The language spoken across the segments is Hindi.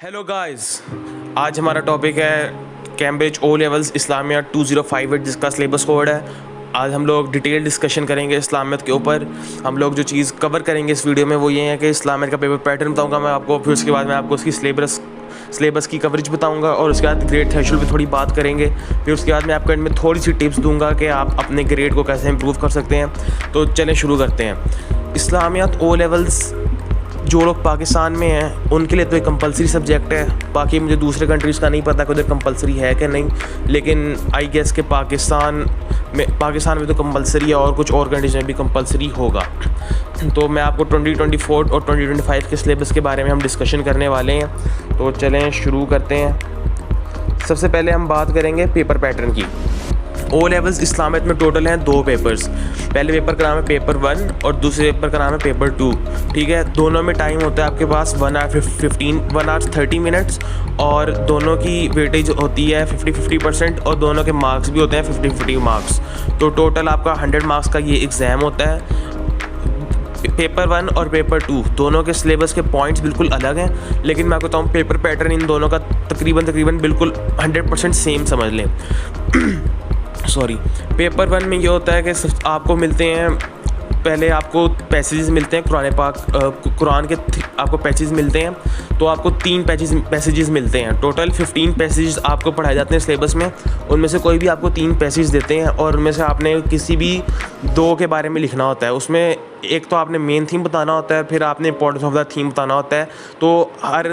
हेलो गाइस, आज हमारा टॉपिक है कैम्ब्रिज ओ लेवल्स इस्लामियात 2058 जिसका सिलेबस कोड है। आज हम लोग डिटेल डिस्कशन करेंगे इस्लामियत के ऊपर। हम लोग जो चीज़ कवर करेंगे इस वीडियो में वो ये है कि इस्लामियत का पेपर पैटर्न बताऊंगा मैं आपको, फिर उसके बाद मैं आपको उसकी सिलेबस की कवरेज बताऊंगा और उसके बाद ग्रेड थ्रेशोल्ड पे थोड़ी बात करेंगे। फिर उसके बाद मैं आपको एंड में थोड़ी सी टिप्स दूंगा कि आप अपने ग्रेड को कैसे इंप्रूव कर सकते हैं। तो चलें शुरू करते हैं। इस्लामियत ओ लेवल्स जो लोग पाकिस्तान में हैं उनके लिए तो एक कंपलसरी सब्जेक्ट है। बाकी मुझे दूसरे कंट्रीज़ का नहीं पता कि उधर कंपलसरी है कि नहीं, लेकिन आई गेस के पाकिस्तान में तो कंपलसरी है और कुछ और कंट्रीज़ में भी कंपलसरी होगा। तो मैं आपको 2024 और 2025 के सिलेबस के बारे में हम डिस्कशन करने वाले हैं। तो चलें शुरू करते हैं। सबसे पहले हम बात करेंगे पेपर पैटर्न की। ओ लेवल्स इस्लामियत में टोटल हैं 2 पेपर्स। पहले पेपर का नाम है पेपर 1 और दूसरे पेपर का नाम है पेपर 2। ठीक है, दोनों में टाइम होता है आपके पास 1 आवर 30 मिनट्स और दोनों की वेटेज होती है 50-50% और दोनों के मार्क्स भी होते हैं 50-50 मार्क्स। तो टोटल आपका 100 मार्क्स का ये एग्ज़ाम होता है। पेपर 1 और पेपर 2 दोनों के सिलेबस के पॉइंट्स बिल्कुल अलग हैं, लेकिन मैं आपको बताऊँ पेपर पैटर्न इन दोनों का तकरीबन बिल्कुल 100% सेम समझ लें। पेपर 1 में ये होता है कि आपको मिलते हैं, पहले आपको पैसेजेस मिलते हैं कुरान के आपको पैसेजेस मिलते हैं। तो आपको 3 पैसेजेस मिलते हैं। टोटल 15 पैसेजेस आपको पढ़ाए जाते हैं सिलेबस में। उनमें से कोई भी आपको 3 पैसेज देते हैं और उनमें से आपने किसी भी 2 के बारे में लिखना होता है। उसमें एक तो आपने मेन थीम बताना होता है, फिर आपने इंपॉर्टेंस ऑफ द थीम बताना होता है। तो हर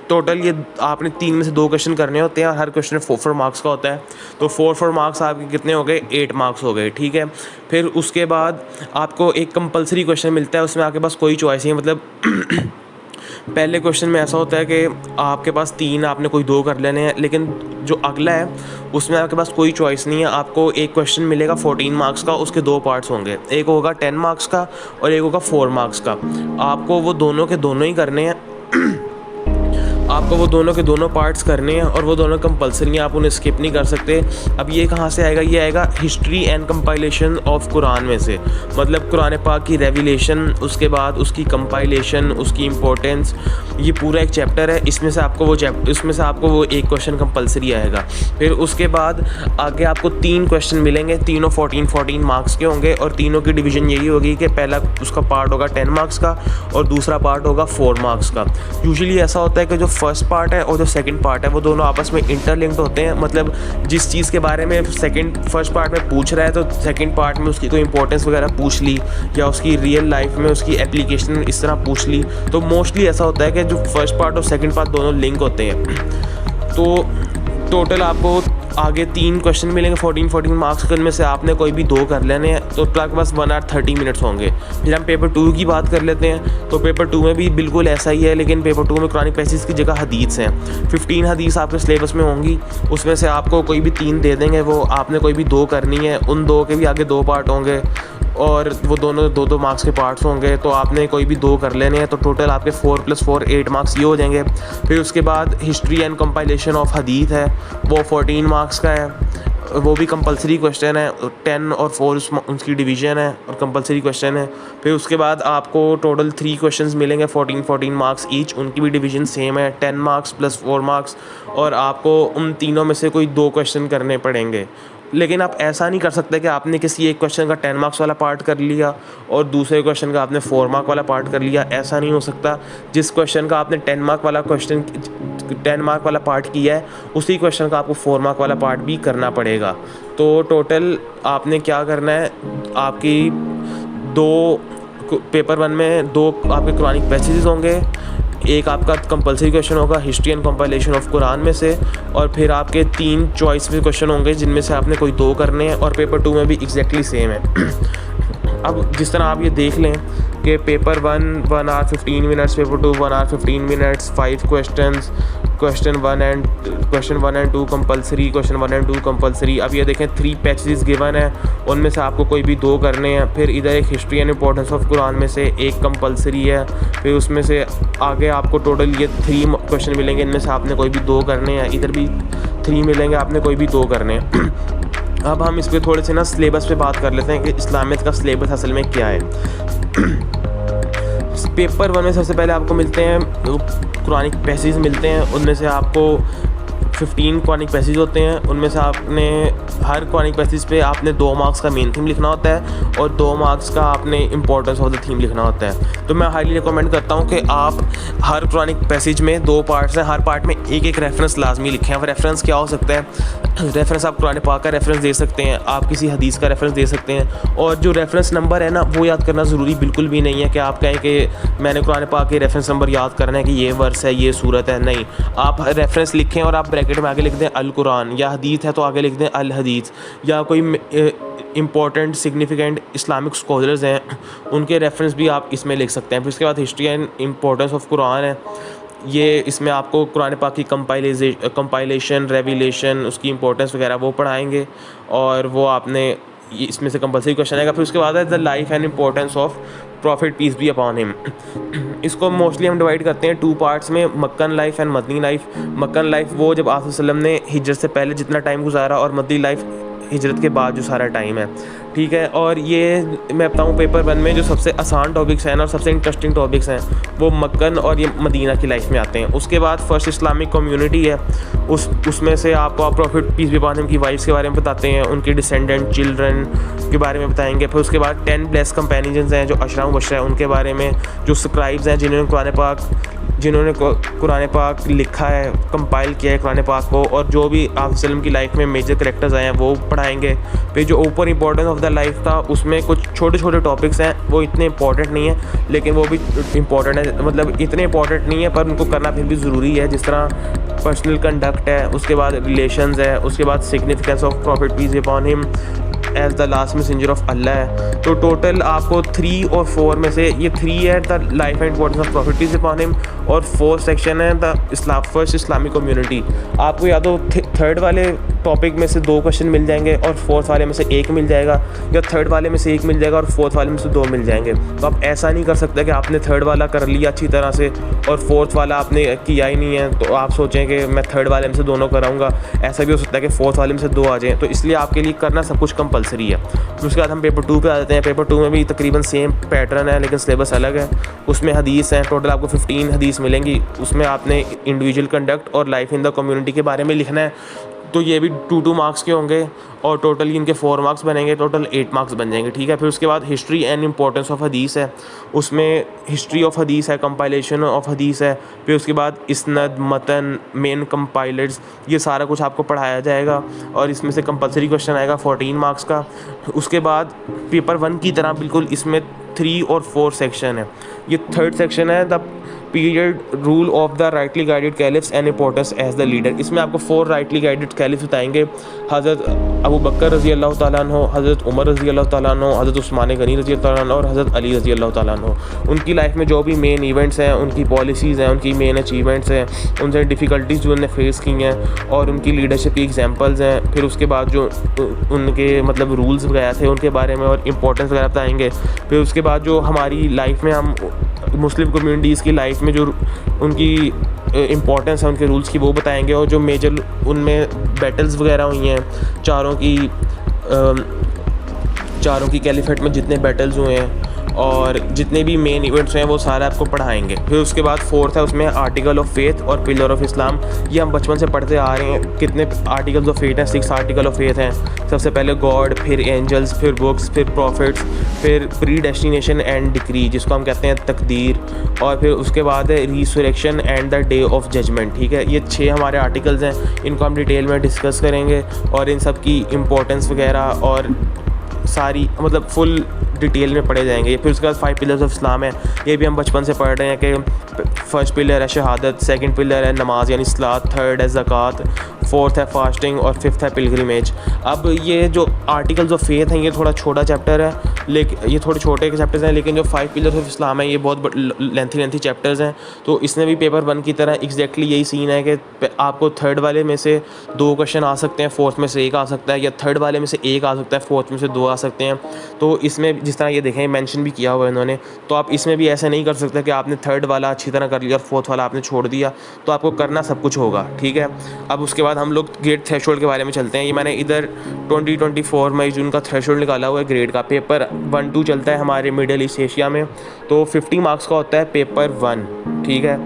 टोटल ये आपने 3 में से 2 क्वेश्चन करने होते हैं और हर क्वेश्चन 4 मार्क्स का होता है। तो 4 मार्क्स आपके कितने हो गए? 8 मार्क्स हो गए। ठीक है, फिर उसके बाद आपको एक कंपलसरी क्वेश्चन मिलता है। उसमें आपके पास कोई चॉइस नहीं है, मतलब पहले क्वेश्चन में ऐसा होता है कि आपके पास 3 आपने कोई 2 कर लेने हैं, लेकिन जो अगला है उसमें आपके पास कोई चॉइस नहीं है। आपको एक क्वेश्चन मिलेगा 14 मार्क्स का, उसके 2 पार्ट्स होंगे, एक होगा 10 मार्क्स का और एक होगा 4 मार्क्स का। आपको वो दोनों के दोनों ही करने हैं। आपको वो दोनों के दोनों पार्ट्स करने हैं और वो दोनों कंपलसरी हैं, आप उन्हें स्किप नहीं कर सकते। अब ये कहाँ से आएगा? ये आएगा history and compilation of Quran में से, मतलब कुरान पाक की रेविलेशन, उसके बाद उसकी कंपाइलेशन, उसकी इम्पोर्टेंस, ये पूरा एक चैप्टर है। इसमें से आपको वो एक क्वेश्चन कंपलसरी आएगा। फिर उसके बाद आगे आपको 3 क्वेश्चन मिलेंगे, तीनों 14 मार्क्स के होंगे और तीनों की डिवीज़न यही होगी कि पहला उसका पार्ट होगा 10 मार्क्स का और दूसरा पार्ट होगा 4 मार्क्स का। यूजुअली ऐसा होता है कि जो फर्स्ट पार्ट है और जो सेकंड पार्ट है वो दोनों आपस में इंटरलिंक्ड होते हैं। मतलब जिस चीज़ के बारे में फर्स्ट पार्ट में पूछ रहा है तो सेकंड पार्ट में उसकी कोई इंपॉर्टेंस वगैरह पूछ ली या उसकी रियल लाइफ में उसकी एप्लीकेशन इस तरह पूछ ली। तो मोस्टली ऐसा होता है कि जो फर्स्ट पार्ट और सेकंड पार्ट दोनों लिंक होते हैं। तो टोटल आपको आगे 3 क्वेश्चन मिलेंगे 14 मार्क्स के, उनमें से आपने कोई भी 2 कर लेने हैं। तो आपके पास 1 आवर 30 मिनट्स होंगे। फिर हम पेपर 2 की बात कर लेते हैं। तो पेपर 2 में भी बिल्कुल ऐसा ही है, लेकिन पेपर 2 में कुरानिक पैसेज की जगह हदीस हैं। 15 हदीस आपके सिलेबस में होंगी। उसमें से आपको कोई भी 3 दे देंगे, वो आपने कोई भी 2 करनी है। उन 2 के भी आगे 2 पार्ट होंगे और वो दोनों 2 मार्क्स के पार्ट्स होंगे। तो आपने कोई भी 2 कर लेने हैं। तो टोटल आपके 4 + 4 8 मार्क्स ये हो जाएंगे। फिर उसके बाद हिस्ट्री एंड कंपाइलेशन ऑफ हदीस है, वो 14 मार्क्स का है, वो भी कंपलसरी क्वेश्चन है। 10 और 4 उसकी डिवीज़न है और कंपलसरी क्वेश्चन है। फिर उसके बाद आपको टोटल 3 क्वेश्चंस मिलेंगे 14 मार्क्स ईच, उनकी भी डिवीज़न सेम है, 10 मार्क्स + 4 मार्क्स। और आपको उन तीनों में से कोई 2 क्वेश्चन करने पड़ेंगे। लेकिन आप ऐसा नहीं कर सकते कि आपने किसी एक क्वेश्चन का 10 मार्क्स वाला पार्ट कर लिया और दूसरे क्वेश्चन का आपने 4 मार्क वाला पार्ट कर लिया। ऐसा नहीं हो सकता। जिस क्वेश्चन का आपने 10 मार्क वाला पार्ट किया है उसी क्वेश्चन का आपको 4 मार्क वाला पार्ट भी करना पड़ेगा। तो टोटल आपने क्या करना है, आपकी 2 पेपर 1 में 2 आपके कुरानिक पैसेजेस होंगे, एक आपका कंपलसरी क्वेश्चन होगा history and compilation of Quran में से, और फिर आपके 3 चॉइस में क्वेश्चन होंगे जिनमें से आपने कोई 2 करने हैं। और पेपर 2 में भी एग्जैक्टली सेम है। अब जिस तरह आप ये देख लें कि paper 1 hour 15 minutes, paper 2 1 hour 15 minutes, 5 questions, question 1 and 2 compulsory, question 1 and 2 compulsory. अब ये देखें 3 पैसेजेस गिवन है, उनमें से आपको कोई भी 2 करने हैं। फिर इधर एक history and importance of Quran में से एक कंपलसरी है। फिर उसमें से आगे आपको टोटल ये 3 क्वेश्चन मिलेंगे, इनमें से आपने कोई भी 2 करने हैं। इधर भी 3 मिलेंगे, आपने कोई भी 2 करने हैं। अब हम इस पर थोड़े से सिलेबस पे बात कर लेते हैं कि इस्लामियत का सिलेबस असल में क्या है। पेपर 1 में सबसे पहले आपको मिलते हैं कुरानिक पैसेज मिलते हैं, उनमें से आपको 15 कुरानिक पैसेज होते हैं। उनमें से आपने हर कुरानिक पैसेज पे आपने 2 मार्क्स का मेन थीम लिखना होता है और 2 मार्क्स का आपने इंपॉर्टेंस ऑफ द थीम लिखना होता है। तो मैं हाईली रिकमेंड करता हूँ कि आप हर कुरानिक पैसेज में 2 पार्ट्स हैं, हर पार्ट में एक रेफरेंस लाजमी लिखें। अब रेफरेंस क्या हो सकता है? रेफरेंस आप कुरान पाक का रेफरेंस दे सकते हैं, आप किसी हदीस का रेफरेंस दे सकते हैं। और जो रेफरेंस नंबर है ना, वो याद करना ज़रूरी बिल्कुल भी नहीं है कि आप कहें कि मैंने कुरान पाक के रेफरेंस नंबर याद करना है कि ये वर्स है, ये सूरत है। नहीं, आप रेफरेंस लिखें और आप ब्रैकेट में आगे लिख दें अल कुरान, या हदीस है तो आगे लिख दें अल हदीस, या कोई इंपॉर्टेंट सिग्निफिकेंट इस्लामिक स्कॉलर्स हैं उनके रेफरेंस भी आप इसमें लिख सकते हैं। फिर उसके बाद history and importance of Quran है, ये इसमें आपको कुरान पाक की कंपाइलेशन, रेविलेशन, उसकी इंपॉर्टेंस वगैरह वो पढ़ाएंगे और वो आपने इसमें से कंपलसरी क्वेश्चन आएगा। फिर उसके बाद है the life and importance of prophet peace be upon him. इसको मोस्टली हम डिवाइड करते हैं 2 पार्ट्स में, मक्कन लाइफ एंड मदनी लाइफ। मक्कन लाइफ वो जब आप वसल्लम ने हिजरत से पहले जितना टाइम गुजारा, और मदनी लाइफ हिजरत के बाद जो सारा टाइम है, ठीक है। और ये मैं बताऊँ पेपर 1 में जो सबसे आसान टॉपिक्स हैं और सबसे इंटरेस्टिंग टॉपिक्स हैं वो मक्कन और ये मदीना की लाइफ में आते हैं। उसके बाद फर्स्ट इस्लामिक कम्युनिटी है, उसमें से आपको prophet peace be upon him की वाइफ्स के बारे में बताते हैं, उनके डिसेंडेंट चिल्ड्रन के बारे में बताएंगे। फिर उसके बाद 10 ब्लेस कंपेनियंस हैं जो अशरा मुबशरा है उनके बारे में, जो स्क्राइब्स हैं जिन्होंने कुरान पाक लिखा है, कंपाइल किया है कुरान पाक को, और जो भी आप वसल्लम की लाइफ में मेजर करेक्टर्स आए हैं वो पढ़ाएंगे। फिर जो ऊपर इंपॉर्टेंस ऑफ द लाइफ था उसमें कुछ छोटे छोटे टॉपिक्स हैं, वो इतने इंपॉर्टेंट नहीं है लेकिन वो भी इंपॉर्टेंट है, मतलब इतने इंपॉर्टेंट नहीं है पर उनको करना फिर भी ज़रूरी है। जिस तरह पर्सनल कंडक्ट है, उसके बाद रिलेशंस है, उसके बाद significance of prophet peace be upon him as the last messenger of अल्लाह है। तो टोटल आपको 3 और 4 में से, ये 3 है the life and importance of prophet peace be upon him, और 4th सेक्शन है द फर्स्ट इस्लामिक कम्युनिटी। आपको या तो 3rd वाले टॉपिक में से 2 क्वेश्चन मिल जाएंगे और 4th वाले में से 1 मिल जाएगा, या 3rd वाले में से 1 मिल जाएगा और 4th वाले में से 2 मिल जाएंगे। तो आप ऐसा नहीं कर सकते कि आपने 3rd वाला कर लिया अच्छी तरह से और 4th वाला आपने किया ही नहीं है, तो आप सोचें कि मैं 3rd वाले में से दोनों कराऊंगा। ऐसा भी हो सकता है कि 4th वाले में से 2 आ जाएँ, तो इसलिए आपके लिए करना सब कुछ कंपलसरी है। फिर उसके बाद हम पेपर 2 पे आ जाते हैं। पेपर 2 में भी तकरीबन सेम पैटर्न है लेकिन सिलेबस अलग है। उसमें हदीस हैं, टोटल आपको 15 हदीस मिलेंगी। उसमें आपने इंडिविजुअल कंडक्ट और लाइफ इन द कम्युनिटी के बारे में लिखना है, तो ये भी 2 मार्क्स के होंगे और टोटल इनके 4 मार्क्स बनेंगे, टोटल 8 मार्क्स बन जाएंगे, ठीक है। फिर उसके बाद हिस्ट्री एंड इम्पोर्टेंस ऑफ हदीस है, उसमें हिस्ट्री ऑफ हदीस है, कंपाइलेशन ऑफ हदीस है। फिर उसके बाद इसनद, मतन, मेन कंपाइलर्स, ये सारा कुछ आपको पढ़ाया जाएगा और इसमें से कंपलसरी क्वेश्चन आएगा 14 मार्क्स का। उसके बाद पेपर 1 की तरह बिल्कुल इसमें 3 और 4 सेक्शन है। ये 3rd सेक्शन है the period rule of the rightly guided caliphs and importance as the leader. इसमें आपको 4 राइटली गाइडेड कैलिफ्स बताएंगे, हज़रत अबू बकर रज़ी अल्लाह तआला अन्हु, हज़रत उमर रज़ी अल्लाह तआला अन्हु, हज़रत उस्मान गनी रज़ी अल्लाह तआला अन्हु और हज़रत अली रज़ी अल्लाह तआला अन्हु। उनकी लाइफ में जो भी मेन इवेंट्स हैं, उनकी पॉलिसीज़ हैं, उनकी मेन अचीवमेंट्स हैं, उनसे डिफ़िकल्टीज़ जो उन्होंने फेस की हैं और उनकी लीडरशिप की एग्जांपल्स हैं। फिर उसके बाद जो उनके मतलब रूल्स वगैरह थे उनके बारे में और इंपॉर्टेंस वगैरह बताएंगे। फिर उसके बाद जो हमारी लाइफ में हम मुस्लिम कम्युनिटीज़ की लाइफ में जो उनकी इम्पोर्टेंस है उनके रूल्स की वो बताएंगे, और जो मेजर उनमें बैटल्स वगैरह हुई हैं चारों की कैलिफेट में जितने बैटल्स हुए हैं और जितने भी मेन इवेंट्स हैं वो सारे आपको पढ़ाएंगे। फिर उसके बाद 4th है, उसमें आर्टिकल ऑफ फेथ और पिलर ऑफ इस्लाम। ये हम बचपन से पढ़ते आ रहे हैं। कितने आर्टिकल्स ऑफ फेथ हैं? 6 आर्टिकल ऑफ फेथ हैं। सबसे पहले गॉड, फिर एंजल्स, फिर बुक्स, फिर प्रॉफिट्स, फिर प्री डेस्टिनेशन एंड डिक्री जिसको हम कहते हैं तकदीर, और फिर उसके बाद है resurrection and the day of judgment, ठीक है। ये 6 हमारे आर्टिकल्स हैं, इनको हम डिटेल में डिस्कस करेंगे और इन सब की इम्पोर्टेंस वगैरह और सारी मतलब फुल डिटेल में पढ़े जाएंगे। फिर उसके बाद 5 पिलर्स ऑफ इस्लाम है, ये भी हम बचपन से पढ़ रहे हैं कि फर्स्ट पिलर है शहादत, सेकंड पिलर है नमाज यानी सलात, 3rd है ज़कात, 4th है फास्टिंग और 5th है पिलग्रिमेज। अब ये जो आर्टिकल्स ऑफ फेथ हैं ये थोड़ा छोटा चैप्टर है, लेकिन ये थोड़े छोटे के चैप्टर्स हैं, लेकिन जो 5 पिलर्स ऑफ इस्लाम है ये बहुत लेंथी चैप्टर्स हैं। तो इसमें भी पेपर 1 की तरह एग्जैक्टली यही सीन है कि आपको 3rd वाले में से 2 क्वेश्चन आ सकते हैं, 4th में से 1 आ सकता है, या 3rd वाले में से 1 आ सकता है, 4th में से 2 आ सकते हैं। तो इसमें जिस तरह ये देखें मेंशन भी किया हुआ है इन्होंने, तो आप इसमें भी ऐसा नहीं कर सकते कि आपने 3rd वाला अच्छी तरह कर लिया और 4th वाला आपने छोड़ दिया, तो आपको करना सब कुछ होगा, ठीक है। अब उसके बाद बाद हम लोग ग्रेड थ्रेशोल्ड के बारे में चलते हैं। ये मैंने इधर 2024 मई जून का थ्रेशोल्ड निकाला हुआ है ग्रेड का। पेपर 1-2 चलता है हमारे मिडिल ईस्ट एशिया में, तो 50 मार्क्स का होता है पेपर 1, ठीक है।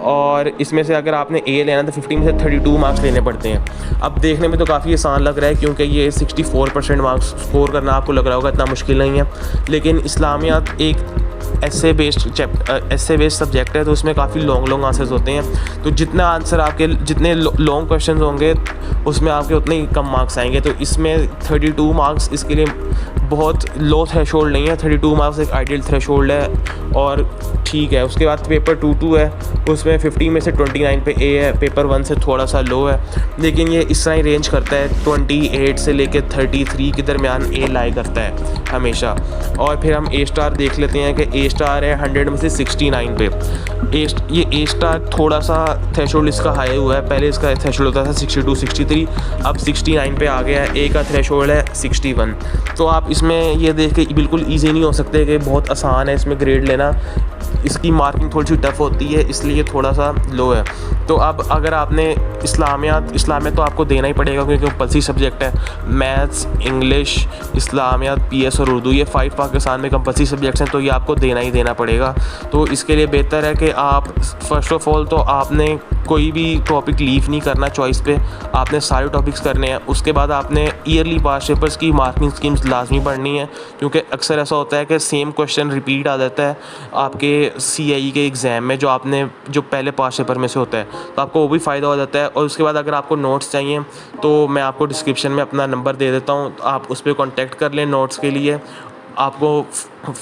और इसमें से अगर आपने ए लेना तो 50 में से 32 मार्क्स लेने पड़ते हैं। अब देखने में तो काफ़ी आसान लग रहा है क्योंकि ये 64% मार्क्स स्कोर करना आपको लग रहा होगा इतना मुश्किल नहीं है, लेकिन इस्लामियात एक ऐसे बेस्ड सब्जेक्ट है, तो उसमें काफ़ी लॉन्ग आंसर्स होते हैं। तो जितना आंसर आपके जितने लॉन्ग क्वेश्चन होंगे उसमें आपके उतने ही कम मार्क्स आएंगे। तो इसमें 32 मार्क्स इसके लिए बहुत लो थ्रेशोल्ड नहीं है, 32 मार्क्स एक आइडियल थ्रेशोल्ड है और ठीक है। उसके बाद पेपर 2 है, उसमें 50 में से 29 पे ए है, पेपर 1 से थोड़ा सा लो है, लेकिन ये इस तरह ही रेंज करता है 28 से लेकर 33 के दरमियान ए लाई करता है हमेशा। और फिर हम ए स्टार देख लेते हैं कि ए स्टार है 100 में से 69 पे। ये ए स्टार थोड़ा सा थ्रेशोल्ड इसका हाई हुआ है, पहले इसका थ्रेशोल्ड होता था 62 63, अब 69 पे आ गया है। ए का थ्रेशोल्ड है 61। तो आप इसमें ये देख के बिल्कुल ईजी नहीं हो सकते कि बहुत आसान है इसमें ग्रेड लेना, इसकी मार्किंग थोड़ी सी टफ होती है, इसलिए थोड़ा सा लो है। तो अब अगर आपने इस्लामियात तो आपको देना ही पड़ेगा क्योंकि कंपल्सरी सब्जेक्ट है। मैथ्स, इंग्लिश, इस्लामियात, पीएस और उर्दू, ये 5 पाकिस्तान में कंपल्सरी सब्जेक्ट्स हैं, तो ये आपको देना ही देना पड़ेगा। तो इसके लिए बेहतर है कि आप फर्स्ट ऑफ ऑल तो आपने कोई भी टॉपिक लीव नहीं करना चॉइस पे, आपने सारे टॉपिक्स करने हैं। उसके बाद आपने ईयरली पास पेपर्स की मार्किंग स्कीम्स लाजमी पढ़नी है क्योंकि अक्सर ऐसा होता है कि सेम क्वेश्चन रिपीट आ जाता है आपके CIE के एग्ज़ाम में जो पहले पास पेपर में से होता है, तो आपको वो भी फ़ायदा हो जाता है। और उसके बाद अगर आपको नोट्स चाहिए तो मैं आपको डिस्क्रिप्शन में अपना नंबर दे देता हूँ, तो आप उस पर कॉन्टैक्ट कर लें नोट्स के लिए। आपको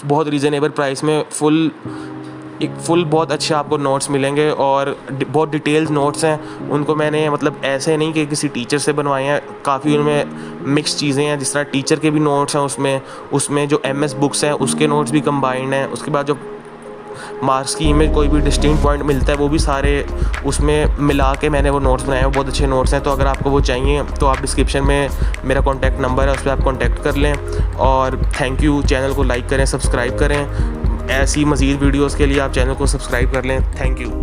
बहुत रीज़नेबल प्राइस में फुल बहुत अच्छे आपको नोट्स मिलेंगे और बहुत डिटेल्स नोट्स हैं। उनको मैंने मतलब ऐसे नहीं कि किसी टीचर से बनवाए हैं, काफ़ी उनमें मिक्स चीज़ें हैं, जिस तरह टीचर के भी नोट्स हैं उसमें जो MS बुक्स हैं उसके नोट्स भी कंबाइंड हैं। उसके बाद जो मार्क्स की में कोई भी डिस्टिंक्ट पॉइंट मिलता है वो भी सारे उसमें मिला के मैंने वो नोट्स बनाए हैं, बहुत अच्छे नोट्स हैं। तो अगर आपको वो चाहिए तो आप डिस्क्रिप्शन में मेरा कॉन्टैक्ट नंबर है, उस पर आप कॉन्टैक्ट कर लें। और थैंक यू। चैनल को लाइक करें, सब्सक्राइब करें। ऐसी मज़ीद वीडियोज़ के लिए आप चैनल को सब्सक्राइब कर लें। Thank you.